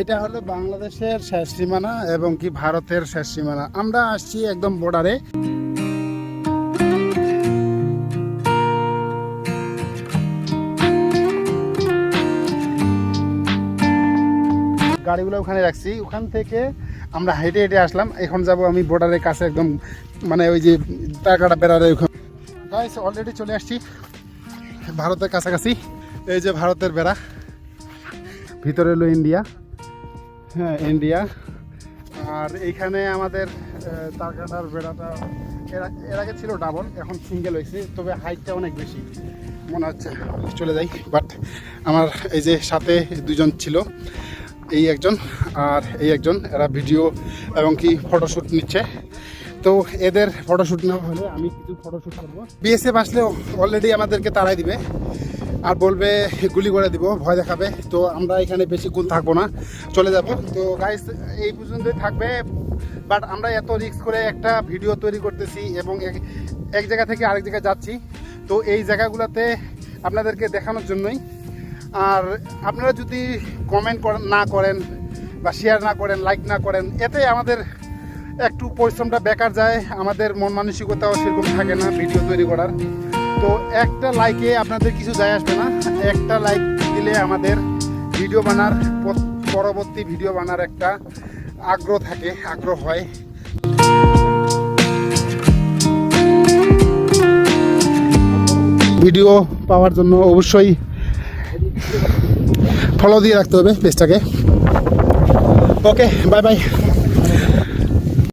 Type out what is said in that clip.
এটা হলো বাংলাদেশের শেষ সীমানা এবং কি ভারতের শেষ সীমানা। আমরা আসছি একদম বর্ডারে। গাড়িগুলো ওখানে রাখছি, ওখান থেকে আমরা হেঁটে হেঁটে আসলাম। এখন যাব আমি বর্ডারের কাছে, একদম মানে ওই যে টাকাটা বেড়ারে ওখানে। গাইস অলরেডি চলে আসছি ভারতের কাছাকাছি। এই যে ভারতের বেড়া, ভিতরে হলো ইন্ডিয়া। হ্যাঁ ইন্ডিয়া। আর এইখানে আমাদের তারকাটার বেড়াটা এর আগে ছিল ডাবল, এখন সিঙ্গেল হয়েছে, তবে হাইটটা অনেক বেশি মনে হচ্ছে। চলে যাই, বাট আমার এই যে সাথে দুজন ছিল, এই একজন আর এই একজন, এরা ভিডিও এবং কি ফটোশ্যুট নিচ্ছে। তো এদের ফটোশ্যুট নেওয়া হলে আমি কিছু ফটোশ্যুট করবো। বিএসএফ আসলে অলরেডি আমাদেরকে তাড়াই দিবে আর বলবে গুলি করে দিব, ভয় দেখাবে। তো আমরা এখানে বেশিক্ষণ থাকবো না, চলে যাব। তো গাইস এই পর্যন্তই থাকবে, বাট আমরা এত রিস্ক করে একটা ভিডিও তৈরি করতেছি এবং এক জায়গা থেকে আরেক জায়গায় যাচ্ছি। তো এই জায়গাগুলোতে আপনাদেরকে দেখানোর জন্যই। আর আপনারা যদি কমেন্ট না করেন বা শেয়ার না করেন, লাইক না করেন, এতে আমাদের একটু পরিশ্রমটা বেকার যায়, আমাদের মন মানসিকতাও সেরকম থাকে না ভিডিও তৈরি করার। তো একটা লাইকে আপনাদের কিছু যায় আসবে না, একটা লাইক দিলে আমাদের ভিডিও বানার, পরবর্তী ভিডিও বানার একটা আগ্রহ থাকে, আগ্রহ হয়। ভিডিও পাওয়ার জন্য অবশ্যই ফলো দিয়ে রাখতে হবে পেজটাকে। ওকে, বাই বাই।